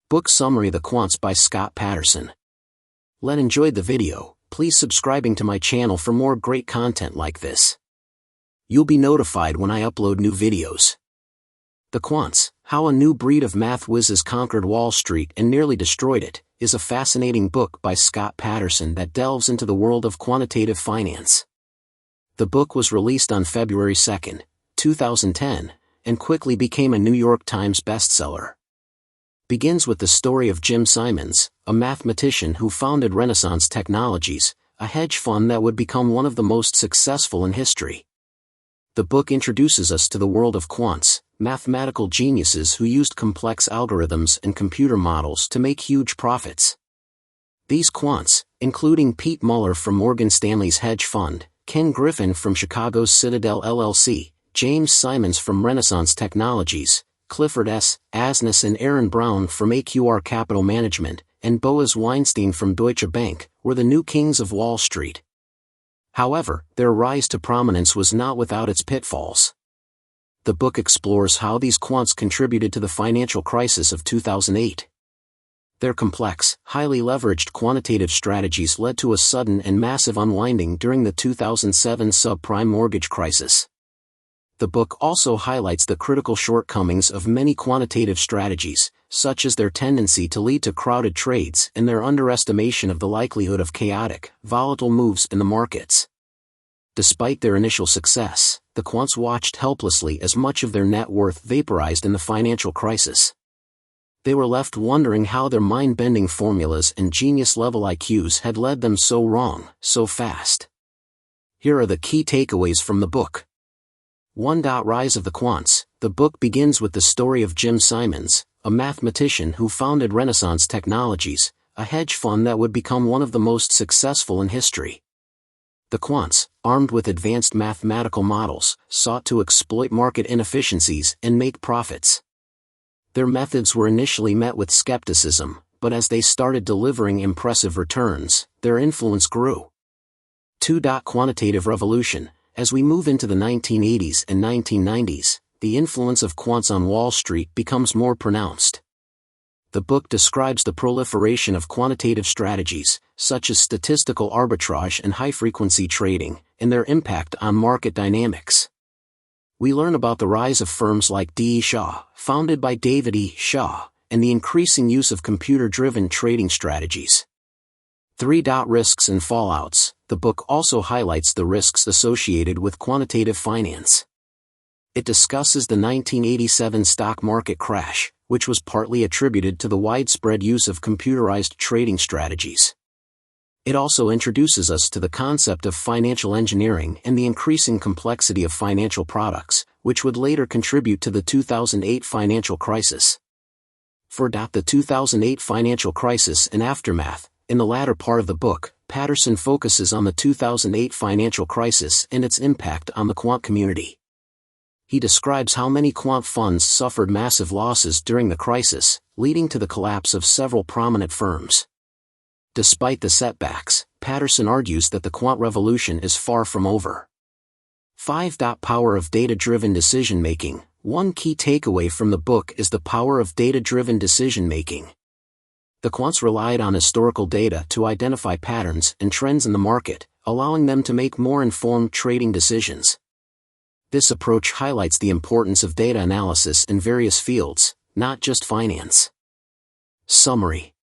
Book Summary: The Quants by Scott Patterson. Enjoyed the video. Please subscribing to my channel for more great content like this. You'll be notified when I upload new videos. The Quants: How a New Breed of Math Whizzes Conquered Wall Street and Nearly Destroyed It, is a fascinating book by Scott Patterson that delves into the world of quantitative finance. The book was released on February 2, 2010, and quickly became a New York Times bestseller. Begins with the story of Jim Simons, a mathematician who founded Renaissance Technologies, a hedge fund that would become one of the most successful in history. The book introduces us to the world of quants, mathematical geniuses who used complex algorithms and computer models to make huge profits. These quants, including Pete Muller from Morgan Stanley's hedge fund, Ken Griffin from Chicago's Citadel LLC, James Simons from Renaissance Technologies, Clifford S, Asness and Aaron Brown from AQR Capital Management, and Boaz Weinstein from Deutsche Bank, were the new kings of Wall Street. However, their rise to prominence was not without its pitfalls. The book explores how these quants contributed to the financial crisis of 2008. Their complex, highly leveraged quantitative strategies led to a sudden and massive unwinding during the 2007 subprime mortgage crisis. The book also highlights the critical shortcomings of many quantitative strategies, such as their tendency to lead to crowded trades and their underestimation of the likelihood of chaotic, volatile moves in the markets. Despite their initial success, the quants watched helplessly as much of their net worth vaporized in the financial crisis. They were left wondering how their mind-bending formulas and genius-level IQs had led them so wrong, so fast. Here are the key takeaways from the book. 1. Rise of the Quants. The book begins with the story of Jim Simons, a mathematician who founded Renaissance Technologies, a hedge fund that would become one of the most successful in history. The quants, armed with advanced mathematical models, sought to exploit market inefficiencies and make profits. Their methods were initially met with skepticism, but as they started delivering impressive returns, their influence grew. 2. Quantitative revolution. As we move into the 1980s and 1990s, the influence of quants on Wall Street becomes more pronounced. The book describes the proliferation of quantitative strategies, such as statistical arbitrage and high-frequency trading, and their impact on market dynamics. We learn about the rise of firms like D. E. Shaw, founded by David E. Shaw, and the increasing use of computer-driven trading strategies. 3. Risks and fallouts. The book also highlights the risks associated with quantitative finance. It discusses the 1987 stock market crash, which was partly attributed to the widespread use of computerized trading strategies. It also introduces us to the concept of financial engineering and the increasing complexity of financial products, which would later contribute to the 2008 financial crisis. 4. The 2008 financial crisis and aftermath. In the latter part of the book, Patterson focuses on the 2008 financial crisis and its impact on the quant community. He describes how many quant funds suffered massive losses during the crisis, leading to the collapse of several prominent firms. Despite the setbacks, Patterson argues that the quant revolution is far from over. 5. Power of data-driven decision-making. One key takeaway from the book is the power of data-driven decision-making. The quants relied on historical data to identify patterns and trends in the market, allowing them to make more informed trading decisions. This approach highlights the importance of data analysis in various fields, not just finance. Summary.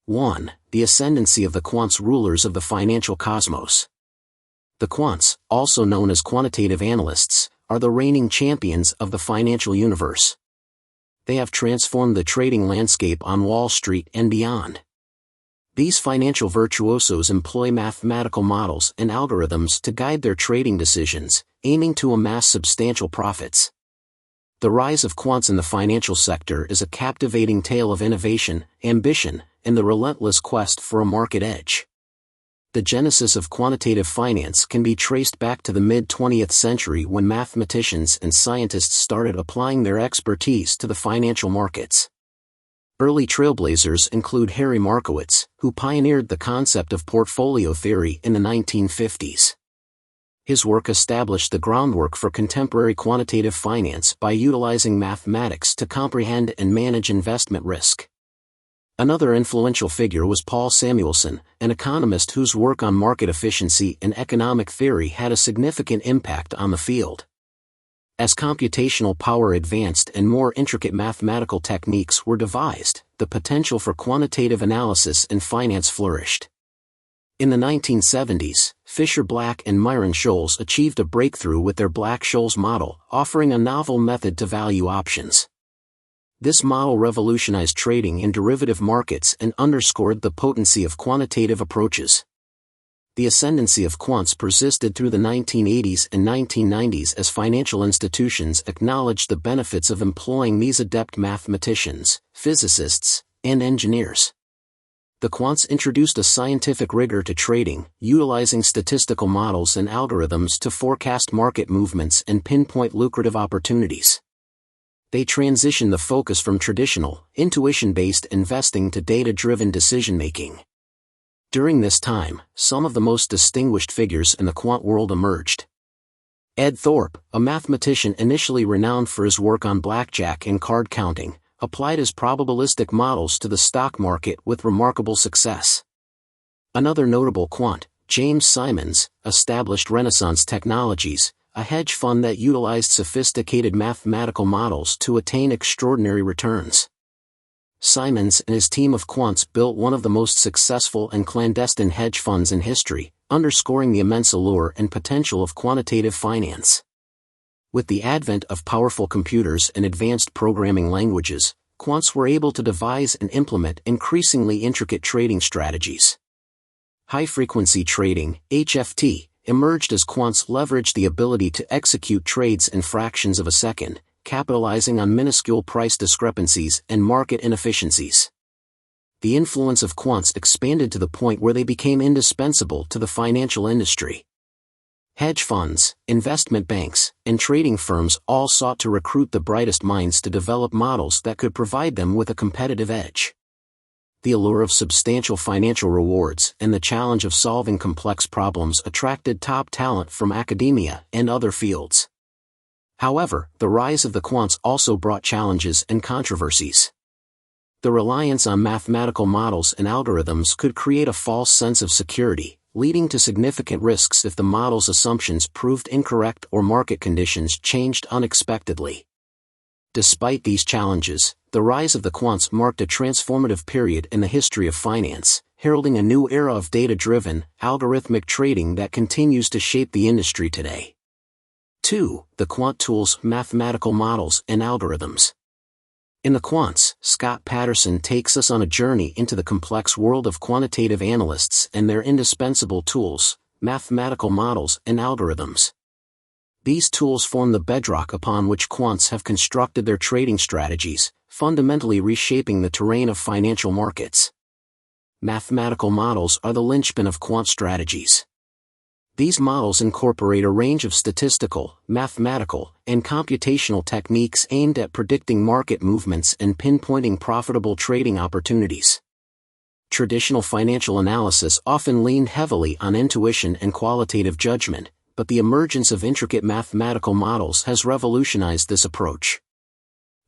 1. The ascendancy of the quants, rulers of the financial cosmos. The quants, also known as quantitative analysts, are the reigning champions of the financial universe. They have transformed the trading landscape on Wall Street and beyond. These financial virtuosos employ mathematical models and algorithms to guide their trading decisions, aiming to amass substantial profits. The rise of quants in the financial sector is a captivating tale of innovation, ambition, and the relentless quest for a market edge. The genesis of quantitative finance can be traced back to the mid-20th century when mathematicians and scientists started applying their expertise to the financial markets. Early trailblazers include Harry Markowitz, who pioneered the concept of portfolio theory in the 1950s. His work established the groundwork for contemporary quantitative finance by utilizing mathematics to comprehend and manage investment risk. Another influential figure was Paul Samuelson, an economist whose work on market efficiency and economic theory had a significant impact on the field. As computational power advanced and more intricate mathematical techniques were devised, the potential for quantitative analysis in finance flourished. In the 1970s, Fisher-Black and Myron-Scholes achieved a breakthrough with their Black-Scholes model, offering a novel method to value options. This model revolutionized trading in derivative markets and underscored the potency of quantitative approaches. The ascendancy of quants persisted through the 1980s and 1990s as financial institutions acknowledged the benefits of employing these adept mathematicians, physicists, and engineers. The quants introduced a scientific rigor to trading, utilizing statistical models and algorithms to forecast market movements and pinpoint lucrative opportunities. They transitioned the focus from traditional, intuition-based investing to data-driven decision-making. During this time, some of the most distinguished figures in the quant world emerged. Ed Thorpe, a mathematician initially renowned for his work on blackjack and card counting, applied his probabilistic models to the stock market with remarkable success. Another notable quant, James Simons, established Renaissance Technologies, a hedge fund that utilized sophisticated mathematical models to attain extraordinary returns. Simons and his team of quants built one of the most successful and clandestine hedge funds in history, underscoring the immense allure and potential of quantitative finance. With the advent of powerful computers and advanced programming languages, quants were able to devise and implement increasingly intricate trading strategies. High-frequency trading, HFT, emerged as quants leveraged the ability to execute trades in fractions of a second, capitalizing on minuscule price discrepancies and market inefficiencies. The influence of quants expanded to the point where they became indispensable to the financial industry. Hedge funds, investment banks, and trading firms all sought to recruit the brightest minds to develop models that could provide them with a competitive edge. The allure of substantial financial rewards and the challenge of solving complex problems attracted top talent from academia and other fields. However, the rise of the quants also brought challenges and controversies. The reliance on mathematical models and algorithms could create a false sense of security, leading to significant risks if the model's assumptions proved incorrect or market conditions changed unexpectedly. Despite these challenges, the rise of the quants marked a transformative period in the history of finance, heralding a new era of data-driven, algorithmic trading that continues to shape the industry today. 2. The quant tools, mathematical models, and algorithms. In the Quants, Scott Patterson takes us on a journey into the complex world of quantitative analysts and their indispensable tools, mathematical models, and algorithms. These tools form the bedrock upon which quants have constructed their trading strategies, fundamentally reshaping the terrain of financial markets. Mathematical models are the linchpin of quant strategies. These models incorporate a range of statistical, mathematical, and computational techniques aimed at predicting market movements and pinpointing profitable trading opportunities. Traditional financial analysis often leaned heavily on intuition and qualitative judgment, but the emergence of intricate mathematical models has revolutionized this approach.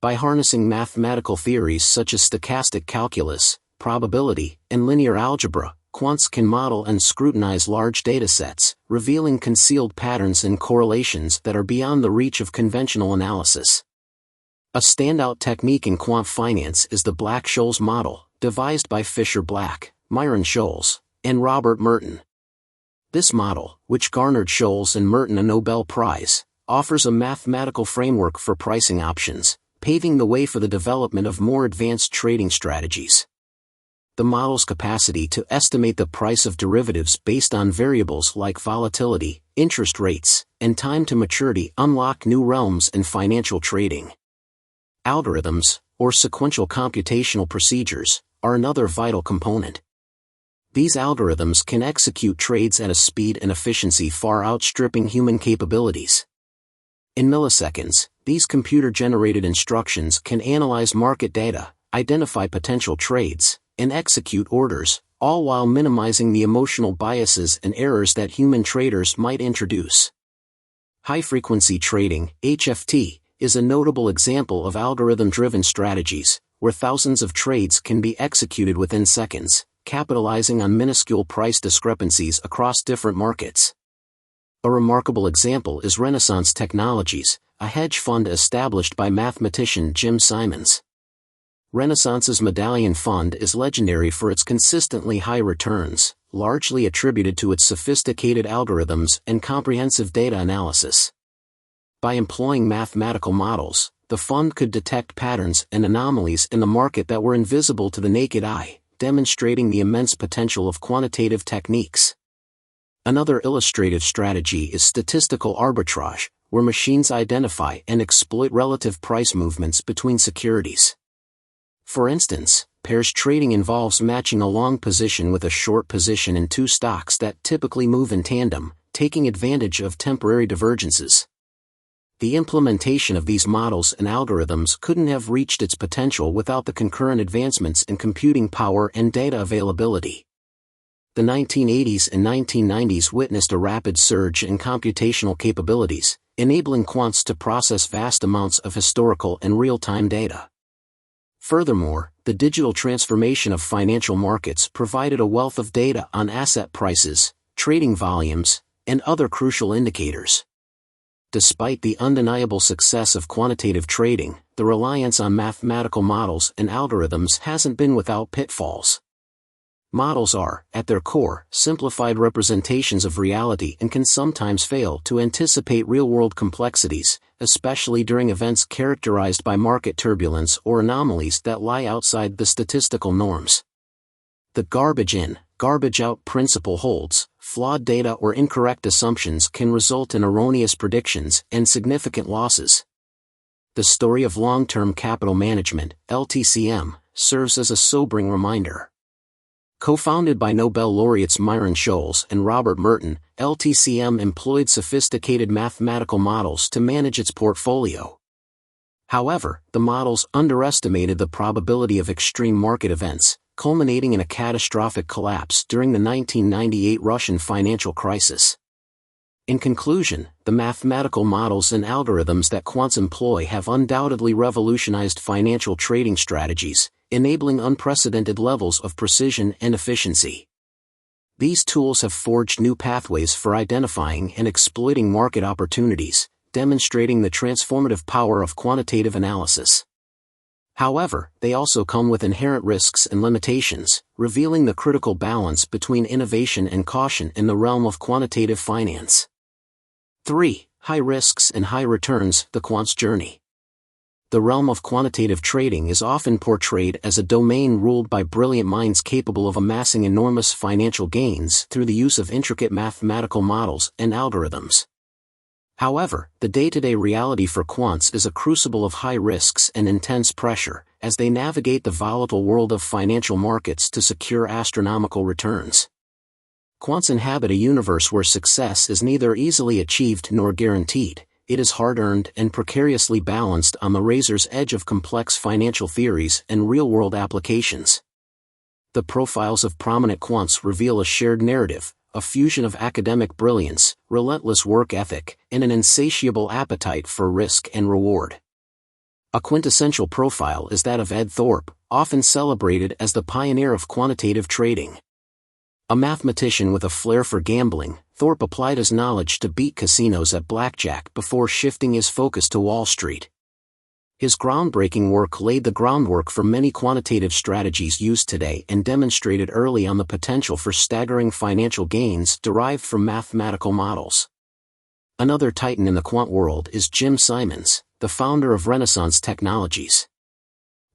By harnessing mathematical theories such as stochastic calculus, probability, and linear algebra, quants can model and scrutinize large datasets, revealing concealed patterns and correlations that are beyond the reach of conventional analysis. A standout technique in quant finance is the Black-Scholes model, devised by Fisher-Black, Myron-Scholes, and Robert Merton. This model, which garnered Scholes and Merton a Nobel Prize, offers a mathematical framework for pricing options, paving the way for the development of more advanced trading strategies. The model's capacity to estimate the price of derivatives based on variables like volatility, interest rates, and time to maturity unlock new realms in financial trading. Algorithms, or sequential computational procedures, are another vital component. These algorithms can execute trades at a speed and efficiency far outstripping human capabilities. In milliseconds, these computer-generated instructions can analyze market data, identify potential trades, and execute orders, all while minimizing the emotional biases and errors that human traders might introduce. High-frequency trading, HFT, is a notable example of algorithm-driven strategies, where thousands of trades can be executed within seconds, capitalizing on minuscule price discrepancies across different markets. A remarkable example is Renaissance Technologies, a hedge fund established by mathematician Jim Simons. Renaissance's Medallion Fund is legendary for its consistently high returns, largely attributed to its sophisticated algorithms and comprehensive data analysis. By employing mathematical models, the fund could detect patterns and anomalies in the market that were invisible to the naked eye, demonstrating the immense potential of quantitative techniques. Another illustrative strategy is statistical arbitrage, where machines identify and exploit relative price movements between securities. For instance, pairs trading involves matching a long position with a short position in two stocks that typically move in tandem, taking advantage of temporary divergences. The implementation of these models and algorithms couldn't have reached its potential without the concurrent advancements in computing power and data availability. The 1980s and 1990s witnessed a rapid surge in computational capabilities, enabling quants to process vast amounts of historical and real-time data. Furthermore, the digital transformation of financial markets provided a wealth of data on asset prices, trading volumes, and other crucial indicators. Despite the undeniable success of quantitative trading, the reliance on mathematical models and algorithms hasn't been without pitfalls. Models are, at their core, simplified representations of reality and can sometimes fail to anticipate real-world complexities, especially during events characterized by market turbulence or anomalies that lie outside the statistical norms. The garbage in, garbage out principle holds. Flawed data or incorrect assumptions can result in erroneous predictions and significant losses. The story of long-term capital management, LTCM, serves as a sobering reminder. Co-founded by Nobel laureates Myron Scholes and Robert Merton, LTCM employed sophisticated mathematical models to manage its portfolio. However, the models underestimated the probability of extreme market events, culminating in a catastrophic collapse during the 1998 Russian financial crisis. In conclusion, the mathematical models and algorithms that quants employ have undoubtedly revolutionized financial trading strategies, enabling unprecedented levels of precision and efficiency. These tools have forged new pathways for identifying and exploiting market opportunities, demonstrating the transformative power of quantitative analysis. However, they also come with inherent risks and limitations, revealing the critical balance between innovation and caution in the realm of quantitative finance. 3. High risks and high returns, the quant's journey. The realm of quantitative trading is often portrayed as a domain ruled by brilliant minds capable of amassing enormous financial gains through the use of intricate mathematical models and algorithms. However, the day-to-day reality for quants is a crucible of high risks and intense pressure, as they navigate the volatile world of financial markets to secure astronomical returns. Quants inhabit a universe where success is neither easily achieved nor guaranteed. It is hard-earned and precariously balanced on the razor's edge of complex financial theories and real-world applications. The profiles of prominent quants reveal a shared narrative, a fusion of academic brilliance, relentless work ethic, and an insatiable appetite for risk and reward. A quintessential profile is that of Ed Thorpe, often celebrated as the pioneer of quantitative trading. A mathematician with a flair for gambling, Thorpe applied his knowledge to beat casinos at blackjack before shifting his focus to Wall Street. His groundbreaking work laid the groundwork for many quantitative strategies used today and demonstrated early on the potential for staggering financial gains derived from mathematical models. Another titan in the quant world is Jim Simons, the founder of Renaissance Technologies.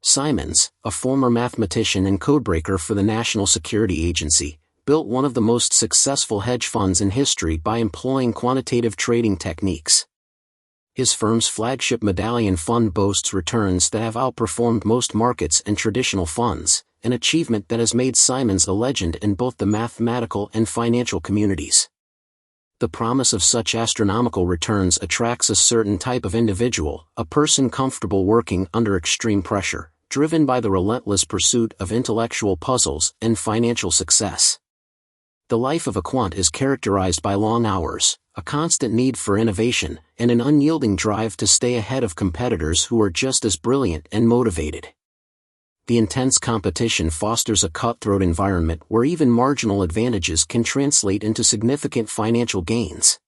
Simons, a former mathematician and codebreaker for the National Security Agency, built one of the most successful hedge funds in history by employing quantitative trading techniques. His firm's flagship Medallion Fund boasts returns that have outperformed most markets and traditional funds, an achievement that has made Simons a legend in both the mathematical and financial communities. The promise of such astronomical returns attracts a certain type of individual, a person comfortable working under extreme pressure, driven by the relentless pursuit of intellectual puzzles and financial success. The life of a quant is characterized by long hours, a constant need for innovation, and an unyielding drive to stay ahead of competitors who are just as brilliant and motivated. the intense competition fosters a cutthroat environment where even marginal advantages can translate into significant financial gains.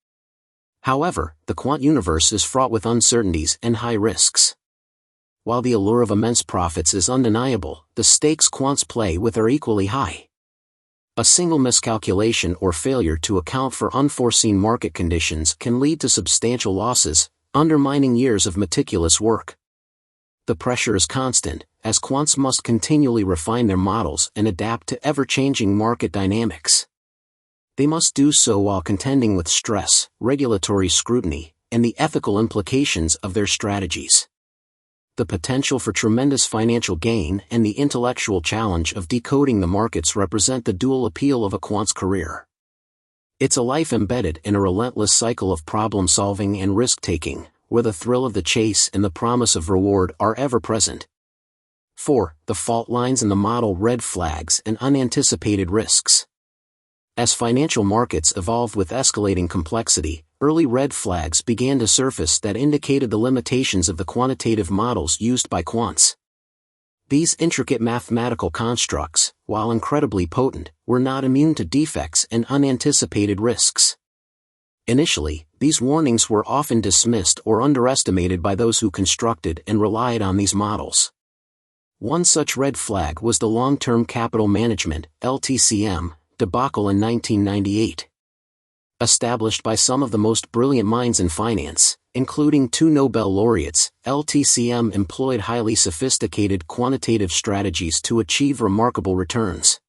However, the quant universe is fraught with uncertainties and high risks. While the allure of immense profits is undeniable, the stakes quants play with are equally high. A single miscalculation or failure to account for unforeseen market conditions can lead to substantial losses, undermining years of meticulous work. The pressure is constant, as quants must continually refine their models and adapt to ever-changing market dynamics. They must do so while contending with stress, regulatory scrutiny, and the ethical implications of their strategies. The potential for tremendous financial gain and the intellectual challenge of decoding the markets represent the dual appeal of a quant's career. It's a life embedded in a relentless cycle of problem-solving and risk-taking, where the thrill of the chase and the promise of reward are ever present. 4. The fault lines in the model: red flags and unanticipated risks. As financial markets evolved with escalating complexity, early red flags began to surface that indicated the limitations of the quantitative models used by quants. These intricate mathematical constructs, while incredibly potent, were not immune to defects and unanticipated risks. Initially, these warnings were often dismissed or underestimated by those who constructed and relied on these models. One such red flag was the long-term capital management (LTCM) debacle in 1998. Established by some of the most brilliant minds in finance, including 2 Nobel laureates, LTCM employed highly sophisticated quantitative strategies to achieve remarkable returns.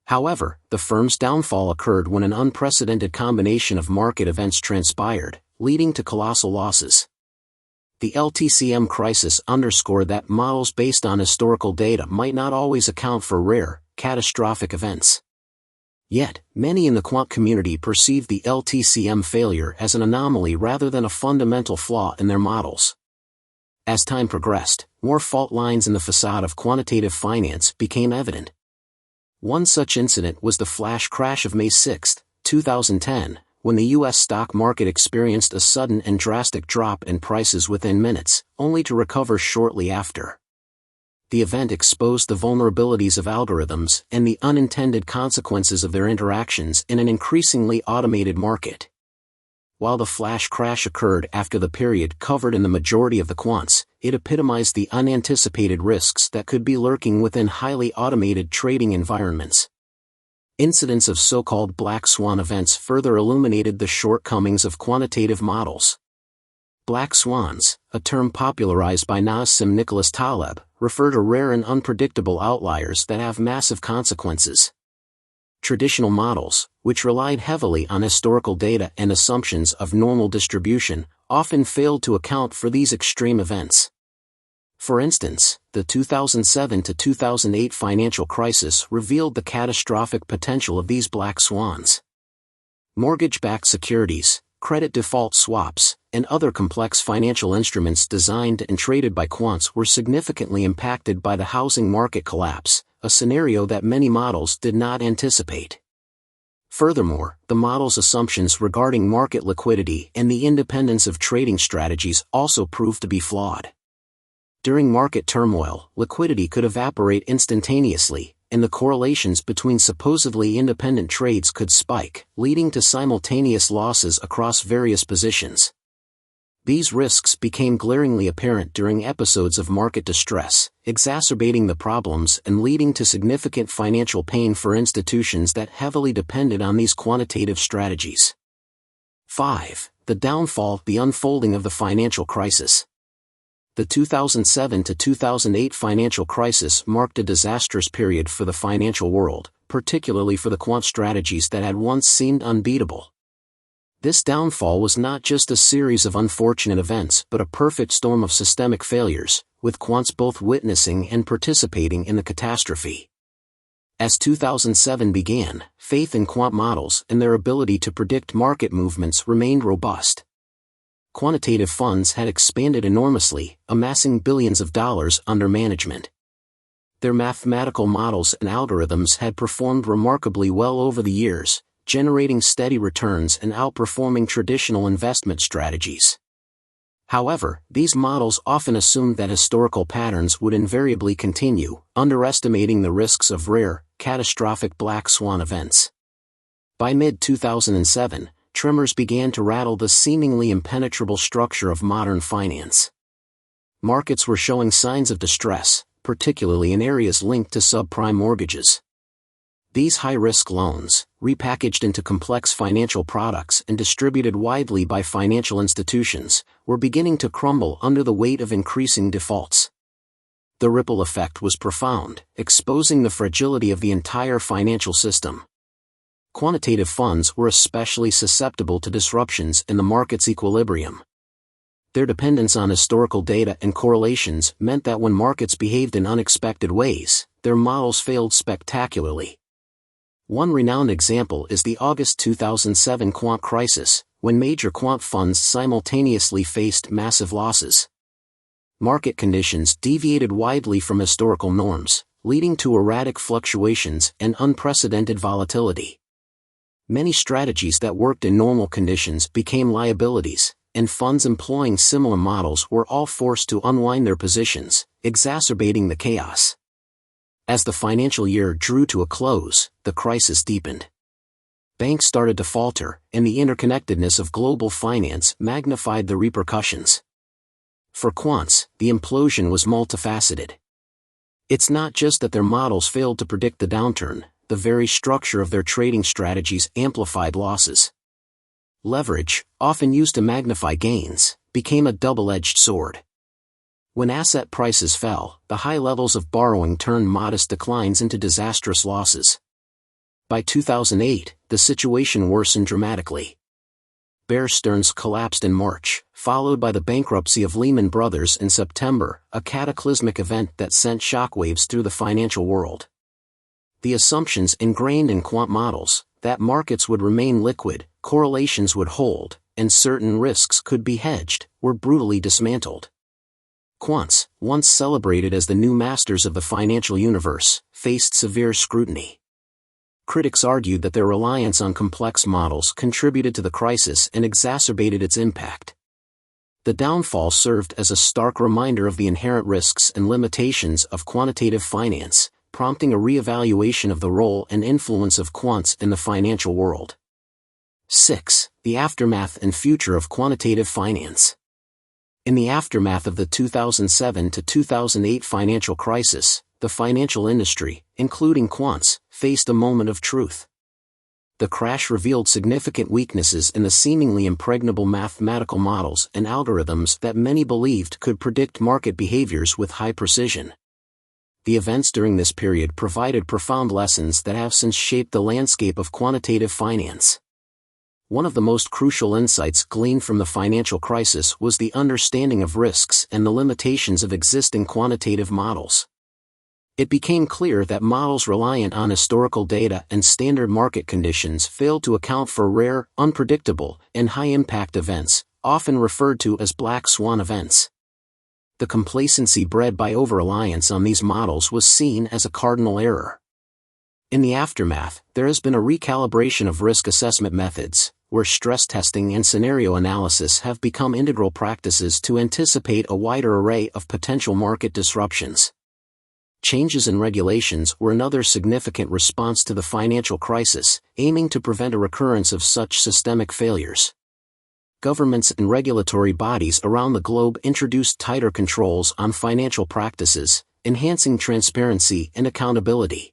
However, the firm's downfall occurred when an unprecedented combination of market events transpired, leading to colossal losses. The LTCM crisis underscored that models based on historical data might not always account for rare, catastrophic events. Yet, many in the quant community perceived the LTCM failure as an anomaly rather than a fundamental flaw in their models. As time progressed, more fault lines in the facade of quantitative finance became evident. One such incident was the flash crash of May 6, 2010, when the U.S. stock market experienced a sudden and drastic drop in prices within minutes, only to recover shortly after. The event exposed the vulnerabilities of algorithms and the unintended consequences of their interactions in an increasingly automated market. While the flash crash occurred after the period covered in the majority of the quants, it epitomized the unanticipated risks that could be lurking within highly automated trading environments. Incidents of so-called black swan events further illuminated the shortcomings of quantitative models. Black swans, a term popularized by Nassim Nicholas Taleb, refer to rare and unpredictable outliers that have massive consequences. Traditional models, which relied heavily on historical data and assumptions of normal distribution, often failed to account for these extreme events. For instance, the 2007 to 2008 financial crisis revealed the catastrophic potential of these black swans. Mortgage-backed securities, credit default swaps, and other complex financial instruments designed and traded by quants were significantly impacted by the housing market collapse, a scenario that many models did not anticipate. Furthermore, the model's assumptions regarding market liquidity and the independence of trading strategies also proved to be flawed. During market turmoil, liquidity could evaporate instantaneously, and the correlations between supposedly independent trades could spike, leading to simultaneous losses across various positions. These risks became glaringly apparent during episodes of market distress, exacerbating the problems and leading to significant financial pain for institutions that heavily depended on these quantitative strategies. 5. The downfall: the unfolding of the financial crisis. The 2007 to 2008 financial crisis marked a disastrous period for the financial world, particularly for the quant strategies that had once seemed unbeatable. This downfall was not just a series of unfortunate events but a perfect storm of systemic failures, with quants both witnessing and participating in the catastrophe. As 2007 began, faith in quant models and their ability to predict market movements remained robust. Quantitative funds had expanded enormously, amassing billions of dollars under management. Their mathematical models and algorithms had performed remarkably well over the years, generating steady returns and outperforming traditional investment strategies. However, these models often assumed that historical patterns would invariably continue, underestimating the risks of rare, catastrophic black swan events. By mid-2007, tremors began to rattle the seemingly impenetrable structure of modern finance. Markets were showing signs of distress, particularly in areas linked to subprime mortgages. These high-risk loans, repackaged into complex financial products and distributed widely by financial institutions, were beginning to crumble under the weight of increasing defaults. The ripple effect was profound, exposing the fragility of the entire financial system. Quantitative funds were especially susceptible to disruptions in the market's equilibrium. Their dependence on historical data and correlations meant that when markets behaved in unexpected ways, their models failed spectacularly. One renowned example is the August 2007 quant crisis, when major quant funds simultaneously faced massive losses. Market conditions deviated widely from historical norms, leading to erratic fluctuations and unprecedented volatility. Many strategies that worked in normal conditions became liabilities, and funds employing similar models were all forced to unwind their positions, exacerbating the chaos. As the financial year drew to a close, the crisis deepened. Banks started to falter, and the interconnectedness of global finance magnified the repercussions. For quants, the implosion was multifaceted. It's not just that their models failed to predict the downturn, the very structure of their trading strategies amplified losses. Leverage, often used to magnify gains, became a double-edged sword. When asset prices fell, the high levels of borrowing turned modest declines into disastrous losses. By 2008, the situation worsened dramatically. Bear Stearns collapsed in March, followed by the bankruptcy of Lehman Brothers in September, a cataclysmic event that sent shockwaves through the financial world. The assumptions ingrained in quant models, that markets would remain liquid, correlations would hold, and certain risks could be hedged, were brutally dismantled. Quants, once celebrated as the new masters of the financial universe, faced severe scrutiny. Critics argued that their reliance on complex models contributed to the crisis and exacerbated its impact. The downfall served as a stark reminder of the inherent risks and limitations of quantitative finance, prompting a re-evaluation of the role and influence of quants in the financial world. 6. The aftermath and future of quantitative finance. In the aftermath of the 2007 to 2008 financial crisis, the financial industry, including quants, faced a moment of truth. The crash revealed significant weaknesses in the seemingly impregnable mathematical models and algorithms that many believed could predict market behaviors with high precision. The events during this period provided profound lessons that have since shaped the landscape of quantitative finance. One of the most crucial insights gleaned from the financial crisis was the understanding of risks and the limitations of existing quantitative models. It became clear that models reliant on historical data and standard market conditions failed to account for rare, unpredictable, and high-impact events, often referred to as black swan events. The complacency bred by over-reliance on these models was seen as a cardinal error. In the aftermath, there has been a recalibration of risk assessment methods, where stress testing and scenario analysis have become integral practices to anticipate a wider array of potential market disruptions. Changes in regulations were another significant response to the financial crisis, aiming to prevent a recurrence of such systemic failures. Governments and regulatory bodies around the globe introduced tighter controls on financial practices, enhancing transparency and accountability.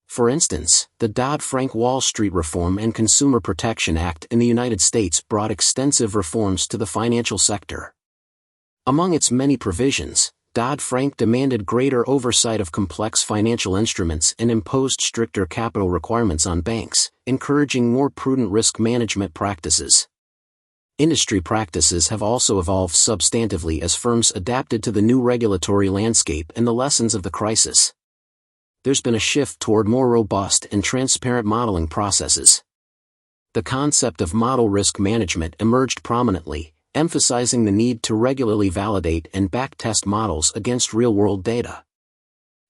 For instance, the Dodd-Frank Wall Street Reform and Consumer Protection Act in the United States brought extensive reforms to the financial sector. Among its many provisions, Dodd-Frank demanded greater oversight of complex financial instruments and imposed stricter capital requirements on banks, encouraging more prudent risk management practices. Industry practices have also evolved substantively as firms adapted to the new regulatory landscape and the lessons of the crisis. There's been a shift toward more robust and transparent modeling processes. The concept of model risk management emerged prominently, emphasizing the need to regularly validate and backtest models against real-world data.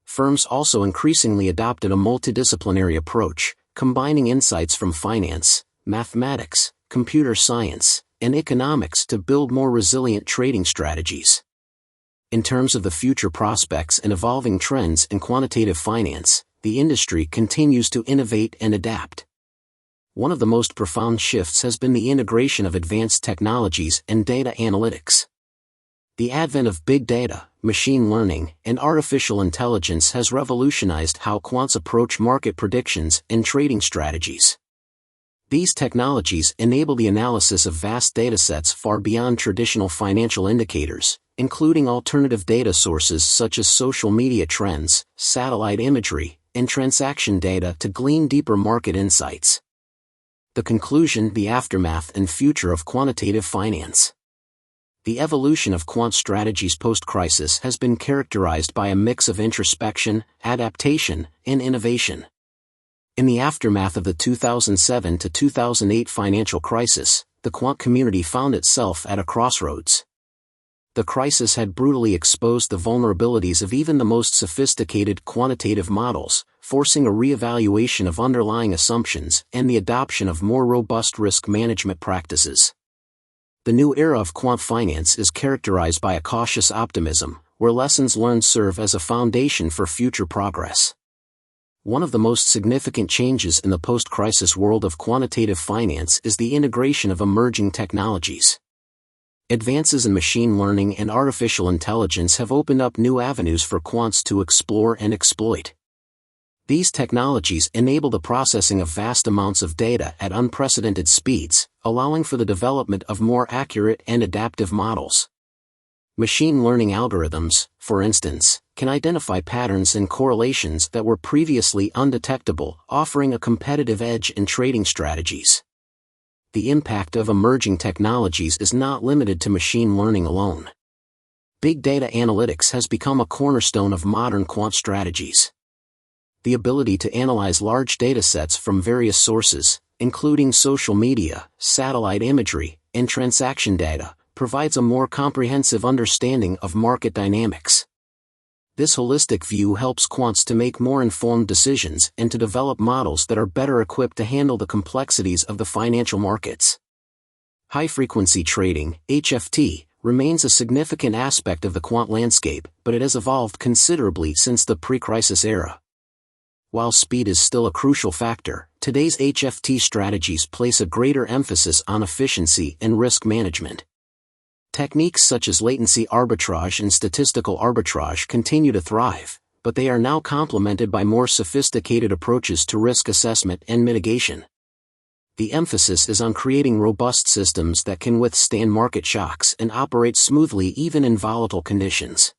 Firms also increasingly adopted a multidisciplinary approach, combining insights from finance, mathematics, computer science, and economics to build more resilient trading strategies. In terms of the future prospects and evolving trends in quantitative finance, the industry continues to innovate and adapt. One of the most profound shifts has been the integration of advanced technologies and data analytics. The advent of big data, machine learning, and artificial intelligence has revolutionized how quants approach market predictions and trading strategies. These technologies enable the analysis of vast datasets far beyond traditional financial indicators, including alternative data sources such as social media trends, satellite imagery, and transaction data to glean deeper market insights. The conclusion, the aftermath and future of quantitative finance. The evolution of quant strategies post-crisis has been characterized by a mix of introspection, adaptation, and innovation. In the aftermath of the 2007 to 2008 financial crisis, the quant community found itself at a crossroads. The crisis had brutally exposed the vulnerabilities of even the most sophisticated quantitative models, forcing a re-evaluation of underlying assumptions and the adoption of more robust risk management practices. The new era of quant finance is characterized by a cautious optimism, where lessons learned serve as a foundation for future progress. One of the most significant changes in the post-crisis world of quantitative finance is the integration of emerging technologies. Advances in machine learning and artificial intelligence have opened up new avenues for quants to explore and exploit. These technologies enable the processing of vast amounts of data at unprecedented speeds, allowing for the development of more accurate and adaptive models. Machine learning algorithms, for instance, can identify patterns and correlations that were previously undetectable, offering a competitive edge in trading strategies. The impact of emerging technologies is not limited to machine learning alone. Big data analytics has become a cornerstone of modern quant strategies. The ability to analyze large datasets from various sources, including social media, satellite imagery, and transaction data, provides a more comprehensive understanding of market dynamics. This holistic view helps quants to make more informed decisions and to develop models that are better equipped to handle the complexities of the financial markets. High-frequency trading, HFT, remains a significant aspect of the quant landscape, but it has evolved considerably since the pre-crisis era. While speed is still a crucial factor, today's HFT strategies place a greater emphasis on efficiency and risk management. Techniques such as latency arbitrage and statistical arbitrage continue to thrive, but they are now complemented by more sophisticated approaches to risk assessment and mitigation. The emphasis is on creating robust systems that can withstand market shocks and operate smoothly even in volatile conditions.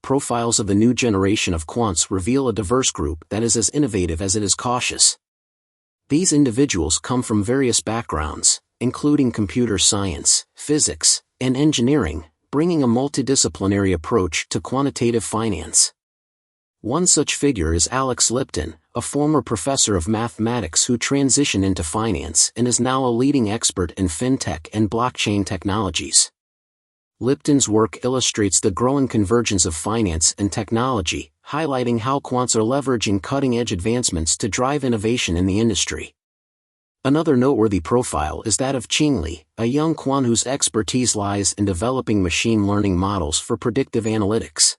Profiles of the new generation of quants reveal a diverse group that is as innovative as it is cautious. These individuals come from various backgrounds, including computer science, physics, and engineering, bringing a multidisciplinary approach to quantitative finance. One such figure is Alex Lipton, a former professor of mathematics who transitioned into finance and is now a leading expert in fintech and blockchain technologies. Lipton's work illustrates the growing convergence of finance and technology, highlighting how quants are leveraging cutting-edge advancements to drive innovation in the industry. Another noteworthy profile is that of Qing Li, a young quant whose expertise lies in developing machine learning models for predictive analytics.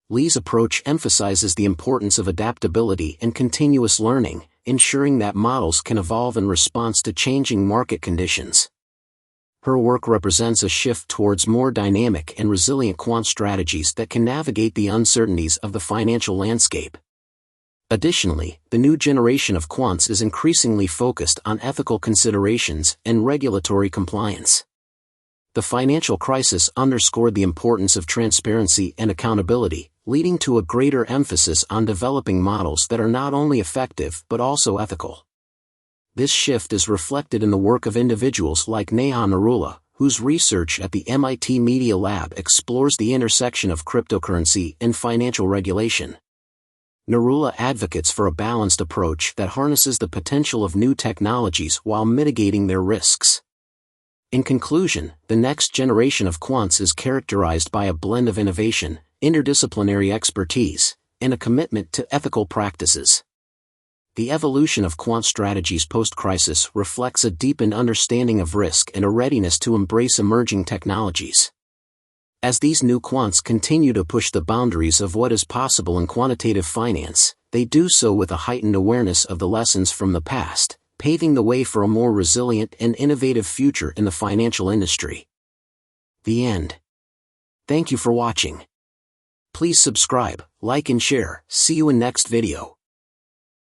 Li's approach emphasizes the importance of adaptability and continuous learning, ensuring that models can evolve in response to changing market conditions. Her work represents a shift towards more dynamic and resilient quant strategies that can navigate the uncertainties of the financial landscape. Additionally, the new generation of quants is increasingly focused on ethical considerations and regulatory compliance. The financial crisis underscored the importance of transparency and accountability, leading to a greater emphasis on developing models that are not only effective but also ethical. This shift is reflected in the work of individuals like Neha Narula, whose research at the MIT Media Lab explores the intersection of cryptocurrency and financial regulation. Narula advocates for a balanced approach that harnesses the potential of new technologies while mitigating their risks. In conclusion, the next generation of quants is characterized by a blend of innovation, interdisciplinary expertise, and a commitment to ethical practices. The evolution of quant strategies post-crisis reflects a deepened understanding of risk and a readiness to embrace emerging technologies. As these new quants continue to push the boundaries of what is possible in quantitative finance, they do so with a heightened awareness of the lessons from the past, paving the way for a more resilient and innovative future in the financial industry. The end. Thank you for watching. Please subscribe, like and share. See you in next video.